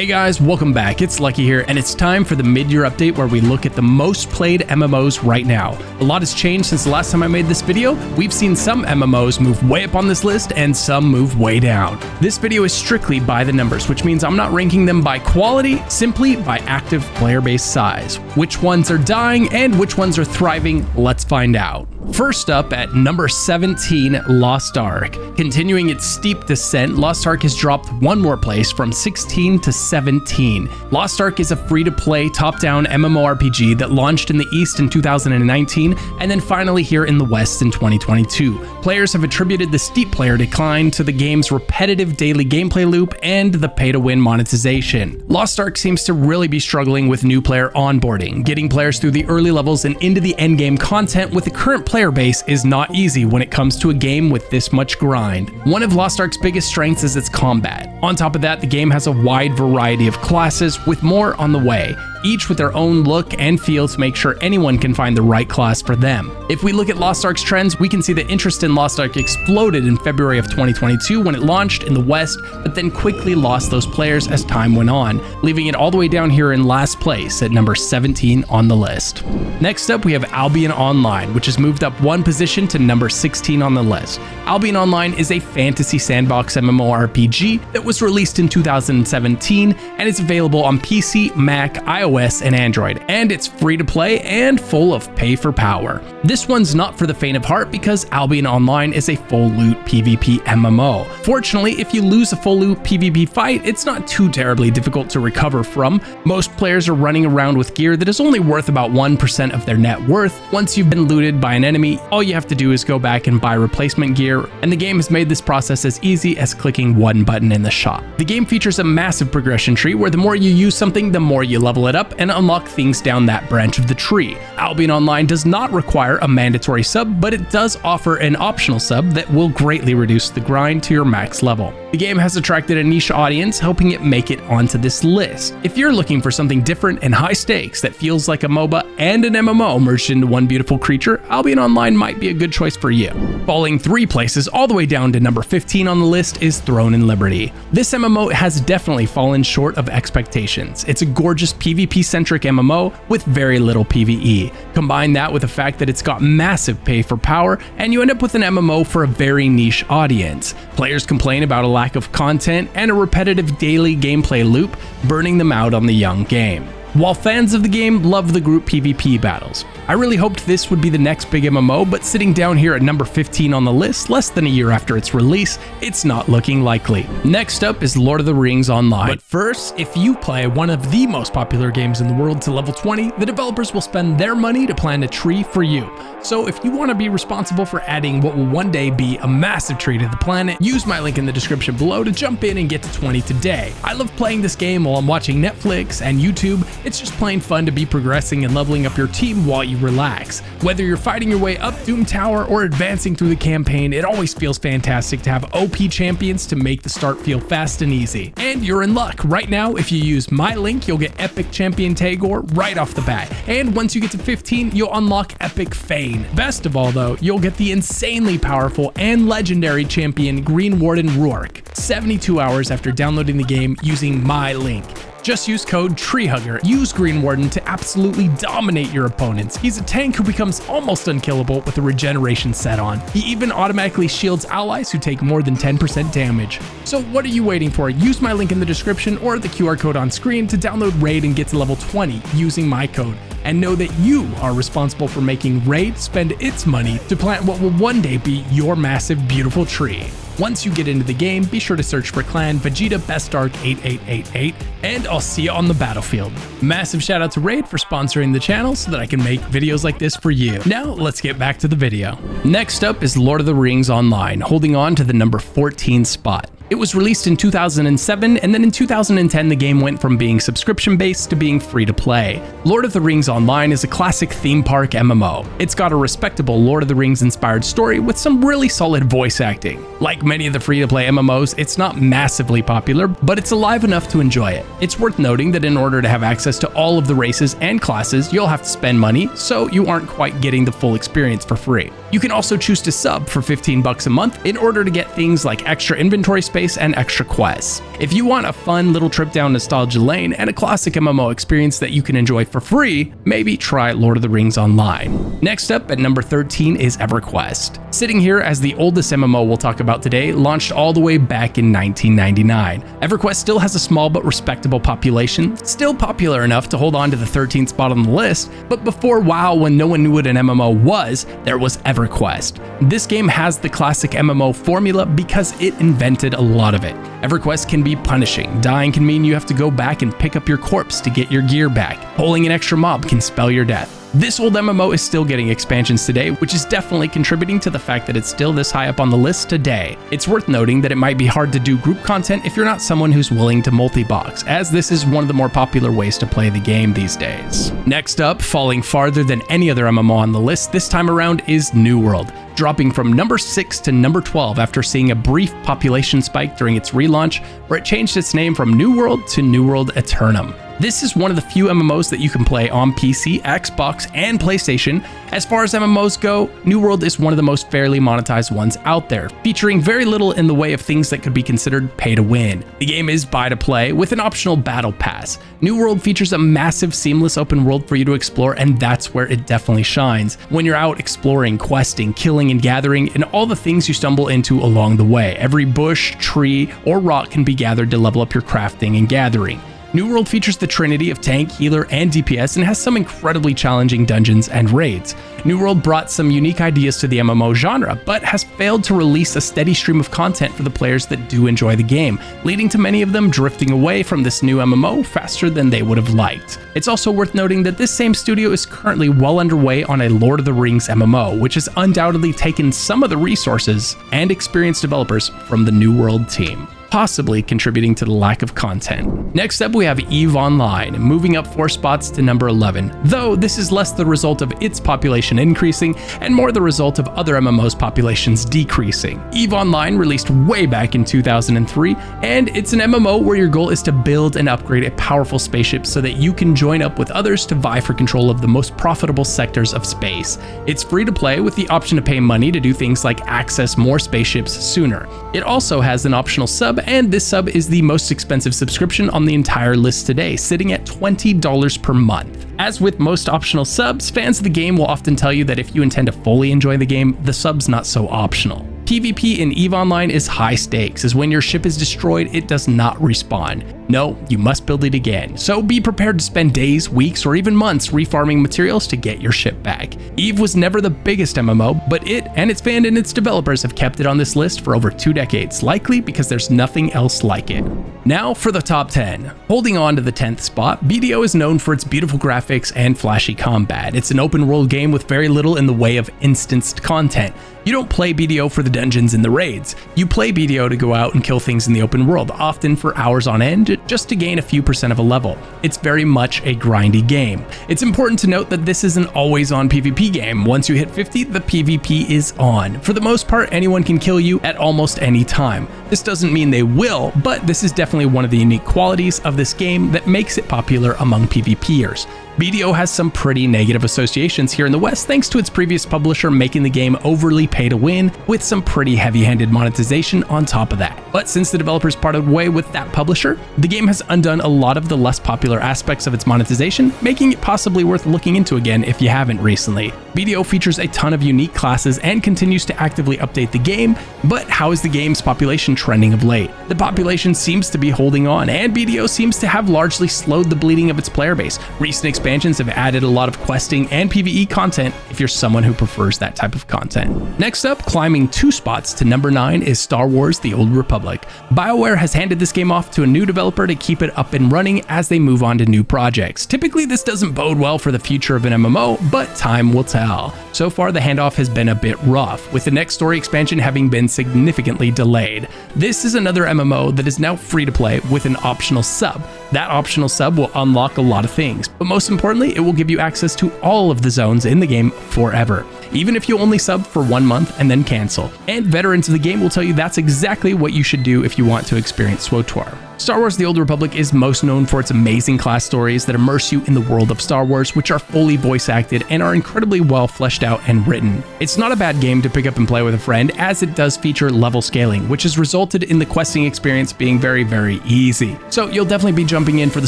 Hey guys, welcome back. It's Lucky here, and it's time for the mid-year update where we look at the most played MMOs right now. A lot has changed since the last time I made this video. We've seen some MMOs move way up on this list and some move way down. This video is strictly by the numbers, which means I'm not ranking them by quality, simply by active player base size. Which ones are dying and which ones are thriving, let's find out. First up at number 17, Lost Ark. Continuing its steep descent, Lost Ark has dropped one more place from 16 to 17. Lost Ark is a free-to-play top-down MMORPG that launched in the East in 2019 and then finally here in the West in 2022. Players have attributed the steep player decline to the game's repetitive daily gameplay loop and the pay-to-win monetization. Lost Ark seems to really be struggling with new player onboarding. Getting players through the early levels and into the endgame content with the current player base is not easy when it comes to a game with this much grind. One of Lost Ark's biggest strengths is its combat. On top of that, the game has a wide variety of classes with more on the way, each with their own look and feel to make sure anyone can find the right class for them. If we look at Lost Ark's trends, we can see that interest in Lost Ark exploded in February of 2022 when it launched in the West, but then quickly lost those players as time went on, leaving it all the way down here in last place at number 17 on the list. Next up, we have Albion Online, which has moved up one position to number 16 on the list. Albion Online is a fantasy sandbox MMORPG that was released in 2017 and is available on PC, Mac, iOS, and Android, and it's free to play and full of pay for power. This one's not for the faint of heart because Albion Online is a full loot PvP MMO. Fortunately, if you lose a full loot PvP fight, it's not too terribly difficult to recover from. Most players are running around with gear that is only worth about 1% of their net worth. Once you've been looted by an enemy, all you have to do is go back and buy replacement gear, and the game has made this process as easy as clicking one button in the shop. The game features a massive progression tree where the more you use something, the more you level it up and unlock things down that branch of the tree. Albion Online does not require a mandatory sub, but it does offer an optional sub that will greatly reduce the grind to your max level. The game has attracted a niche audience, helping it make it onto this list. If you're looking for something different and high stakes that feels like a MOBA and an MMO merged into one beautiful creature, Albion Online might be a good choice for you. Falling 3 places all the way down to number 15 on the list is Throne and Liberty. This MMO has definitely fallen short of expectations. It's a gorgeous PvP-centric MMO with very little PvE. Combine that with the fact that it's got massive pay for power, and you end up with an MMO for a very niche audience. Players complain about a lack of content and a repetitive daily gameplay loop, burning them out on the young game. While fans of the game love the group PvP battles, I really hoped this would be the next big MMO, but sitting down here at number 15 on the list, less than a year after its release, it's not looking likely. Next up is Lord of the Rings Online. But first, if you play one of the most popular games in the world to level 20, the developers will spend their money to plant a tree for you. So if you want to be responsible for adding what will one day be a massive tree to the planet, use my link in the description below to jump in and get to 20 today. I love playing this game while I'm watching Netflix and YouTube. It's just plain fun to be progressing and leveling up your team while you relax. Whether you're fighting your way up Doom Tower or advancing through the campaign, it always feels fantastic to have OP champions to make the start feel fast and easy. And you're in luck. Right now, if you use my link, you'll get Epic Champion Tagoar right off the bat. And once you get to 15, you'll unlock Epic Fayne. Best of all though, you'll get the insanely powerful and legendary champion Green Warden Rourke 72 hours after downloading the game using my link. Just use code TREEHUGGER. Use Green Warden to absolutely dominate your opponents. He's a tank who becomes almost unkillable with a regeneration set on. He even automatically shields allies who take more than 10% damage. So what are you waiting for? Use my link in the description or the QR code on screen to download Raid and get to level 20 using my code. And know that you are responsible for making Raid spend its money to plant what will one day be your massive, beautiful tree. Once you get into the game, be sure to search for Clan Vegeta Bestark 8888, and I'll see you on the battlefield. Massive shout out to Raid for sponsoring the channel so that I can make videos like this for you. Now, let's get back to the video. Next up is Lord of the Rings Online, holding on to the number 14 spot. It was released in 2007, and then in 2010 the game went from being subscription-based to being free-to-play. Lord of the Rings Online is a classic theme park MMO. It's got a respectable Lord of the Rings-inspired story with some really solid voice acting. Like many of the free-to-play MMOs, it's not massively popular, but it's alive enough to enjoy it. It's worth noting that in order to have access to all of the races and classes, you'll have to spend money, so you aren't quite getting the full experience for free. You can also choose to sub for $15 a month in order to get things like extra inventory space and extra quests. If you want a fun little trip down nostalgia lane and a classic MMO experience that you can enjoy for free, maybe try Lord of the Rings Online. Next up at number 13 is EverQuest. Sitting here as the oldest MMO we'll talk about today, launched all the way back in 1999. EverQuest still has a small but respectable population, still popular enough to hold on to the 13th spot on the list, but before WoW, when no one knew what an MMO was, there was EverQuest. This game has the classic MMO formula because it invented a lot of it. EverQuest can be punishing. Dying can mean you have to go back and pick up your corpse to get your gear back. Pulling an extra mob can spell your death. This old MMO is still getting expansions today, which is definitely contributing to the fact that it's still this high up on the list today. It's worth noting that it might be hard to do group content if you're not someone who's willing to multi-box, as this is one of the more popular ways to play the game these days. Next up, falling farther than any other MMO on the list this time around is New World, dropping from number 6 to number 12 after seeing a brief population spike during its relaunch, where it changed its name from New World to New World Eternum. This is one of the few MMOs that you can play on PC, Xbox, and PlayStation. As far as MMOs go, New World is one of the most fairly monetized ones out there, featuring very little in the way of things that could be considered pay to win. The game is buy to play with an optional battle pass. New World features a massive seamless open world for you to explore, and that's where it definitely shines. When you're out exploring, questing, killing and gathering, and all the things you stumble into along the way. Every bush, tree, or rock can be gathered to level up your crafting and gathering. New World features the trinity of tank, healer, and DPS and has some incredibly challenging dungeons and raids. New World brought some unique ideas to the MMO genre, but has failed to release a steady stream of content for the players that do enjoy the game, leading to many of them drifting away from this new MMO faster than they would have liked. It's also worth noting that this same studio is currently well underway on a Lord of the Rings MMO, which has undoubtedly taken some of the resources and experienced developers from the New World team, possibly contributing to the lack of content. Next up, we have EVE Online, moving up 4 spots to number 11, though this is less the result of its population increasing and more the result of other MMOs' populations decreasing. EVE Online released way back in 2003, and it's an MMO where your goal is to build and upgrade a powerful spaceship so that you can join up with others to vie for control of the most profitable sectors of space. It's free to play with the option to pay money to do things like access more spaceships sooner. It also has an optional sub, and this sub is the most expensive subscription on the entire list today, sitting at $20 per month. As with most optional subs, fans of the game will often tell you that if you intend to fully enjoy the game, the sub's not so optional. PvP in EVE Online is high stakes, as when your ship is destroyed, it does not respawn. No, you must build it again, so be prepared to spend days, weeks, or even months refarming materials to get your ship back. EVE was never the biggest MMO, but it and its fan and its developers have kept it on this list for over 2 decades, likely because there's nothing else like it. Now for the top 10. Holding on to the 10th spot, BDO is known for its beautiful graphics and flashy combat. It's an open world game with very little in the way of instanced content. You don't play BDO for the dungeons and the raids. You play BDO to go out and kill things in the open world, often for hours on end, just to gain a few % of a level. It's very much a grindy game. It's important to note that this is an always-on PvP game. Once you hit 50, the PvP is on. For the most part, anyone can kill you at almost any time. This doesn't mean they will, but this is definitely one of the unique qualities of this game that makes it popular among PvPers. BDO has some pretty negative associations here in the West thanks to its previous publisher making the game overly pay to win with some pretty heavy-handed monetization on top of that. But since the developers parted way with that publisher, the game has undone a lot of the less popular aspects of its monetization, making it possibly worth looking into again if you haven't recently. BDO features a ton of unique classes and continues to actively update the game, but how is the game's population trending of late? The population seems to be holding on, and BDO seems to have largely slowed the bleeding of its player base. Recent expansions have added a lot of questing and PvE content if you're someone who prefers that type of content. Next up, climbing 2 spots to number 9 is Star Wars: The Old Republic. BioWare has handed this game off to a new developer to keep it up and running as they move on to new projects. Typically, this doesn't bode well for the future of an MMO, but time will tell. So far, the handoff has been a bit rough, with the next story expansion having been significantly delayed. This is another MMO that is now free to play with an optional sub. That optional sub will unlock a lot of things, but most importantly, it will give you access to all of the zones in the game forever, even if you only sub for 1 month and then cancel. And veterans of the game will tell you that's exactly what you should do if you want to experience SWTOR. Star Wars: The Old Republic is most known for its amazing class stories that immerse you in the world of Star Wars, which are fully voice acted and are incredibly well fleshed out and written. It's not a bad game to pick up and play with a friend, as it does feature level scaling, which has resulted in the questing experience being very, very easy. So you'll definitely be jumping in for the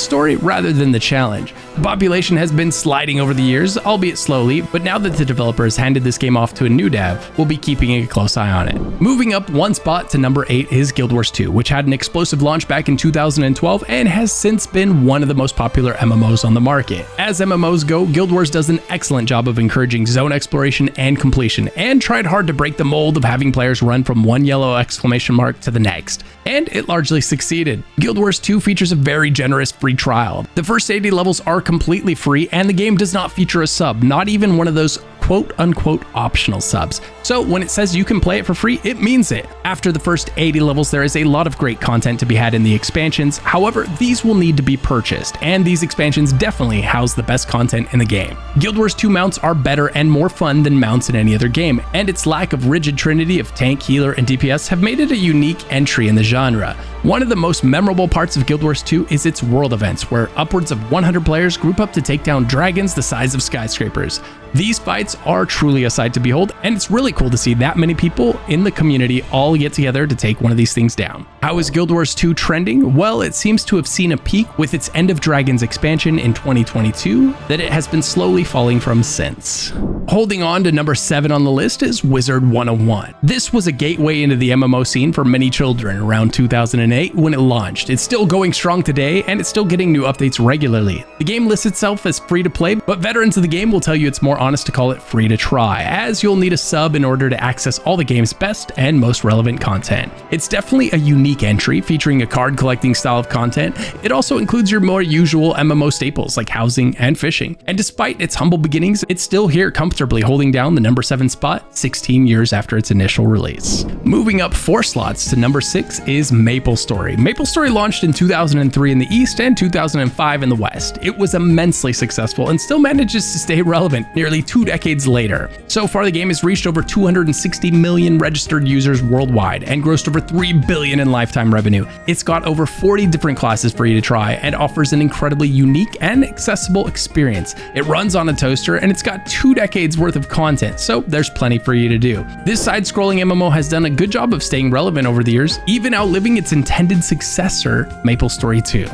story rather than the challenge. The population has been sliding over the years, albeit slowly, but now that the developer has handed this game off to a new dev, we'll be keeping a close eye on it. Moving up one spot to number 8 is Guild Wars 2, which had an explosive launch back in 2012 and has since been one of the most popular MMOs on the market. As MMOs go, Guild Wars does an excellent job of encouraging zone exploration and completion, and tried hard to break the mold of having players run from one yellow exclamation mark to the next. And it largely succeeded. Guild Wars 2 features a very generous free trial. The first 80 levels are completely free, and the game does not feature a sub, not even one of those quote-unquote optional subs. So when it says you can play it for free, it means it. After the first 80 levels, there is a lot of great content to be had in the expansions. However, these will need to be purchased, and these expansions definitely house the best content in the game. Guild Wars 2 mounts are better and more fun than mounts in any other game, and its lack of rigid trinity of tank, healer, and DPS have made it a unique entry in the genre. One of the most memorable parts of Guild Wars 2 is its world events, where upwards of 100 players group up to take down dragons the size of skyscrapers. These fights are truly a sight to behold, and it's really cool to see that many people in the community all get together to take one of these things down. How is Guild Wars 2 trending? Well, it seems to have seen a peak with its End of Dragons expansion in 2022 that it has been slowly falling from since. Holding on to number 7 on the list is Wizard 101. This was a gateway into the MMO scene for many children around 2008 when it launched. It's still going strong today, and it's still getting new updates regularly. The game lists itself as free to play, but veterans of the game will tell you it's more honest to call it free to try, as you'll need a sub in order to access all the game's best and most relevant content. It's definitely a unique entry featuring a card collecting style of content. It also includes your more usual MMO staples like housing and fishing. And despite its humble beginnings, it's still here comfortably holding down the number 7 spot 16 years after its initial release. Moving up 4 slots to number 6 is MapleStory. MapleStory launched in 2003 in the East and 2005 in the West. It was immensely successful and still manages to stay relevant nearly 2 decades later. So far, the game has reached over 260 million registered users worldwide and grossed over $3 billion in lifetime revenue. It's got over 40 different classes for you to try and offers an incredibly unique and accessible experience. It runs on a toaster and it's got 2 decades worth of content, so there's plenty for you to do. This side-scrolling MMO has done a good job of staying relevant over the years, even outliving its intended successor, MapleStory 2.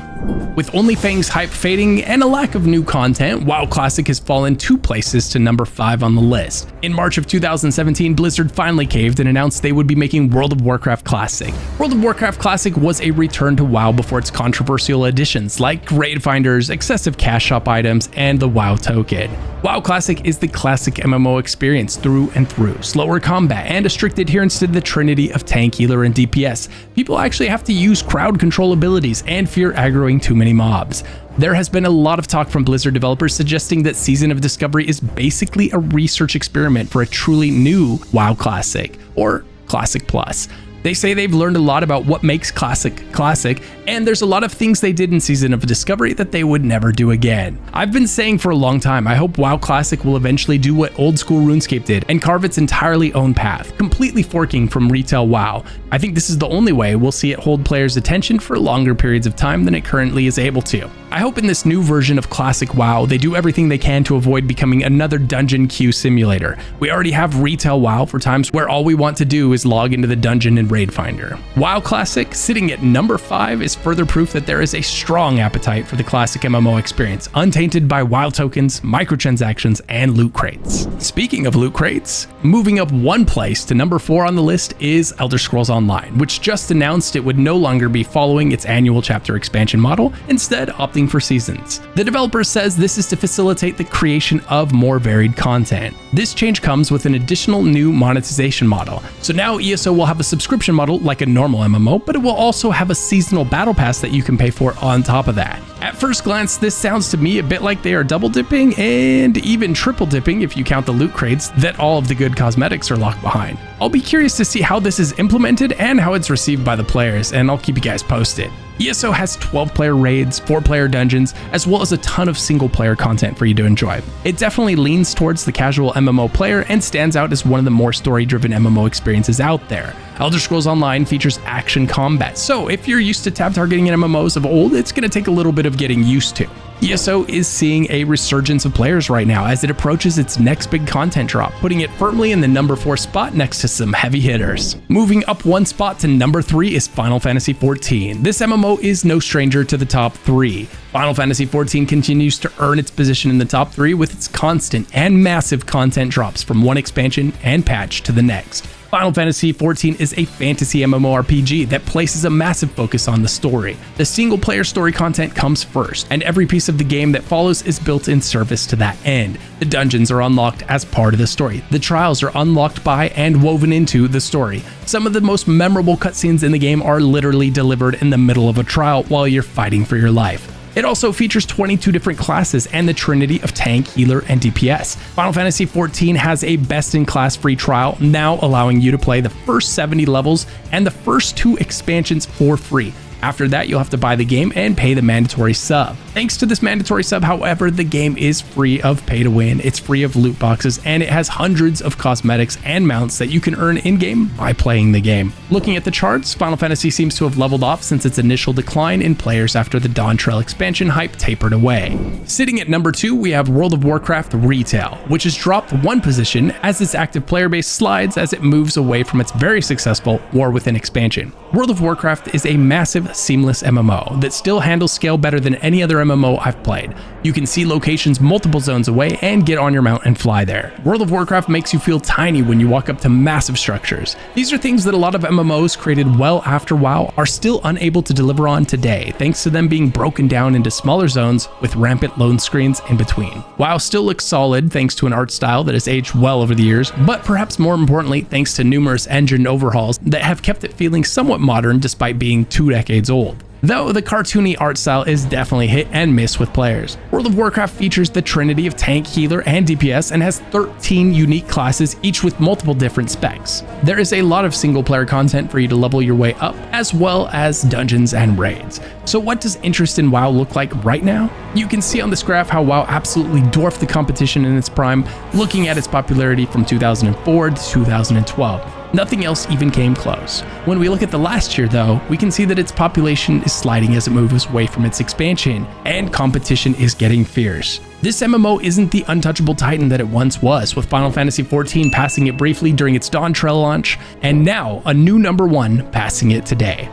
With only Fayne's hype fading and a lack of new content, WoW Classic has fallen 2 places to number 5 on the list. In March of 2017, Blizzard finally caved and announced they would be making World of Warcraft Classic. World of Warcraft Classic was a return to WoW before its controversial additions like raid finders, excessive cash shop items, and the WoW token. WoW Classic is the classic MMO experience through and through. Slower combat and a strict adherence to the trinity of tank, healer, and DPS. People actually have to use crowd control abilities and fear aggroing too many mobs. There has been a lot of talk from Blizzard developers suggesting that Season of Discovery is basically a research experiment for a truly new WoW Classic, or Classic Plus. They say they've learned a lot about what makes Classic classic, and there's a lot of things they did in Season of Discovery that they would never do again. I've been saying for a long time, I hope WoW Classic will eventually do what old school RuneScape did and carve its entirely own path, completely forking from retail WoW. I think this is the only way we'll see it hold players' attention for longer periods of time than it currently is able to. I hope in this new version of Classic WoW, they do everything they can to avoid becoming another dungeon queue simulator. We already have retail WoW for times where all we want to do is log into the dungeon and raid finder. WoW Classic, sitting at number 5, is further proof that there is a strong appetite for the classic MMO experience, untainted by WoW tokens, microtransactions, and loot crates. Speaking of loot crates, moving up 1 place to number 4 on the list is Elder Scrolls Online, which just announced it would no longer be following its annual chapter expansion model, instead opting for seasons. The developer says this is to facilitate the creation of more varied content. This change comes with an additional new monetization model. So now ESO will have a subscription model like a normal MMO, but it will also have a seasonal battle pass that you can pay for on top of that. At first glance, this sounds to me a bit like they are double dipping and even triple dipping if you count the loot crates that all of the good cosmetics are locked behind. I'll be curious to see how this is implemented and how it's received by the players, and I'll keep you guys posted. ESO has 12-player raids, 4-player dungeons, as well as a ton of single-player content for you to enjoy. It definitely leans towards the casual MMO player and stands out as one of the more story-driven MMO experiences out there. Elder Scrolls Online features action combat, so if you're used to tab targeting in MMOs of old, it's going to take a little bit of getting used to. ESO is seeing a resurgence of players right now as it approaches its next big content drop, putting it firmly in the number 4 spot next to some heavy hitters. Moving up 1 spot to number 3 is Final Fantasy XIV. This MMO is no stranger to the top 3. Final Fantasy XIV continues to earn its position in the top 3 with its constant and massive content drops from one expansion and patch to the next. Final Fantasy XIV is a fantasy MMORPG that places a massive focus on the story. The single-player story content comes first, and every piece of the game that follows is built in service to that end. The dungeons are unlocked as part of the story. The trials are unlocked by and woven into the story. Some of the most memorable cutscenes in the game are literally delivered in the middle of a trial while you're fighting for your life. It also features 22 different classes and the trinity of tank, healer, and DPS. Final Fantasy XIV has a best-in-class free trial, now allowing you to play the first 70 levels and the first 2 expansions for free. After that, you'll have to buy the game and pay the mandatory sub. Thanks to this mandatory sub, however, the game is free of pay to win, it's free of loot boxes, and it has hundreds of cosmetics and mounts that you can earn in-game by playing the game. Looking at the charts, Final Fantasy seems to have leveled off since its initial decline in players after the Dawn Trail expansion hype tapered away. Sitting at number 2, we have World of Warcraft Retail, which has dropped 1 position as its active player base slides as it moves away from its very successful War Within expansion. World of Warcraft is a massive, seamless MMO that still handles scale better than any other MMO I've played. You can see locations multiple zones away and get on your mount and fly there. World of Warcraft makes you feel tiny when you walk up to massive structures. These are things that a lot of MMOs created well after WoW are still unable to deliver on today, thanks to them being broken down into smaller zones with rampant load screens in between. WoW still looks solid thanks to an art style that has aged well over the years, but perhaps more importantly thanks to numerous engine overhauls that have kept it feeling somewhat modern despite being 2 decades old. Though the cartoony art style is definitely hit and miss with players. World of Warcraft features the trinity of tank, healer, and DPS and has 13 unique classes, each with multiple different specs. There is a lot of single player content for you to level your way up, as well as dungeons and raids. So what does interest in WoW look like right now? You can see on this graph how WoW absolutely dwarfed the competition in its prime, looking at its popularity from 2004 to 2012. Nothing else even came close. When we look at the last year though, we can see that its population is sliding as it moves away from its expansion, and competition is getting fierce. This MMO isn't the untouchable titan that it once was, with Final Fantasy XIV passing it briefly during its Dawn Trail launch, and now a new number 1 passing it today.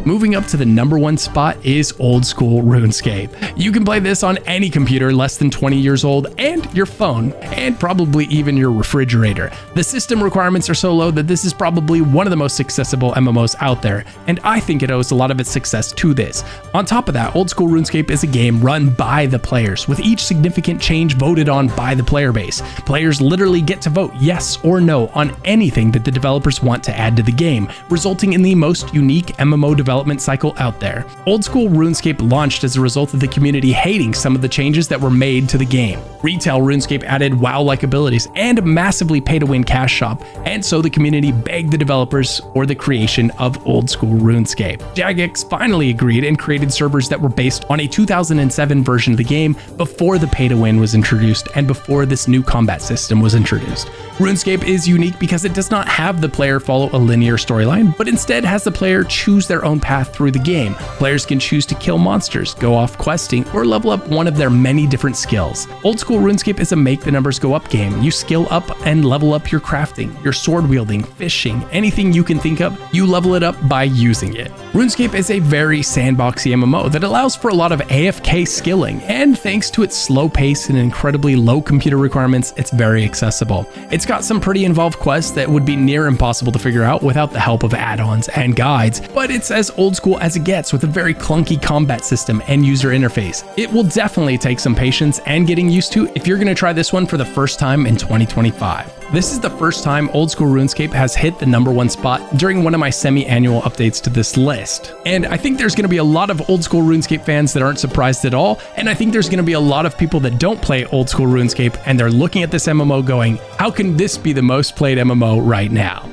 Moving up to the number 1 spot is old school RuneScape. You can play this on any computer less than 20 years old and your phone, and probably even your refrigerator. The system requirements are so low that this is probably one of the most accessible MMOs out there, and I think it owes a lot of its success to this. On top of that, old school RuneScape is a game run by the players, with each significant change voted on by the player base. Players literally get to vote yes or no on anything that the developers want to add to the game, resulting in the most unique MMO development cycle out there. Old school RuneScape launched as a result of the community hating some of the changes that were made to the game. Retail RuneScape added WoW-like abilities and a massively pay-to-win cash shop, and so the community begged the developers for the creation of old school RuneScape. Jagex finally agreed and created servers that were based on a 2007 version of the game before the pay-to-win was introduced and before this new combat system was introduced. RuneScape is unique because it does not have the player follow a linear storyline, but instead has the player choose their own path through the game. Players can choose to kill monsters, go off questing, or level up one of their many different skills. Old school RuneScape is a make the numbers go up game. You skill up and level up your crafting, your sword wielding, fishing, anything you can think of, you level it up by using it. RuneScape is a very sandboxy MMO that allows for a lot of AFK skilling, and thanks to its slow pace and incredibly low computer requirements, it's very accessible. It's got some pretty involved quests that would be near impossible to figure out without the help of add-ons and guides, but it's as old school as it gets with a very clunky combat system and user interface. It will definitely take some patience and getting used to if you're going to try this one for the first time in 2025. This is the first time old school RuneScape has hit the number 1 spot during one of my semi-annual updates to this list. And I think there's going to be a lot of old school RuneScape fans that aren't surprised at all, and I think there's going to be a lot of people that don't play old school RuneScape and they're looking at this MMO going, how can this be the most played MMO right now?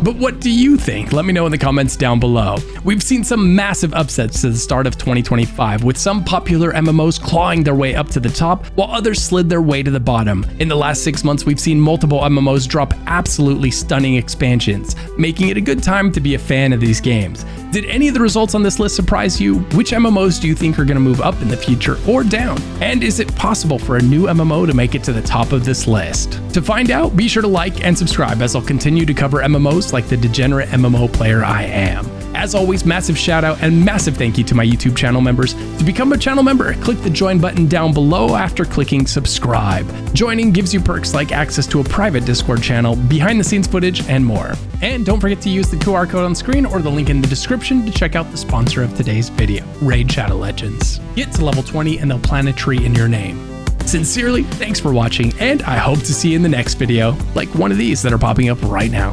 But what do you think? Let me know in the comments down below. We've seen some massive upsets to the start of 2025, with some popular MMOs clawing their way up to the top, while others slid their way to the bottom. In the last 6 months, we've seen multiple MMOs drop absolutely stunning expansions, making it a good time to be a fan of these games. Did any of the results on this list surprise you? Which MMOs do you think are going to move up in the future or down? And is it possible for a new MMO to make it to the top of this list? To find out, be sure to like and subscribe, as I'll continue to cover MMOs like the degenerate MMO player I am. As always, massive shout out and massive thank you to my YouTube channel members. To become a channel member, click the join button down below after clicking subscribe. Joining gives you perks like access to a private Discord channel, behind the scenes footage, and more. And don't forget to use the QR code on screen or the link in the description to check out the sponsor of today's video, Raid Shadow Legends. Get to level 20 and they'll plant a tree in your name. Sincerely, thanks for watching, and I hope to see you in the next video, like one of these that are popping up right now.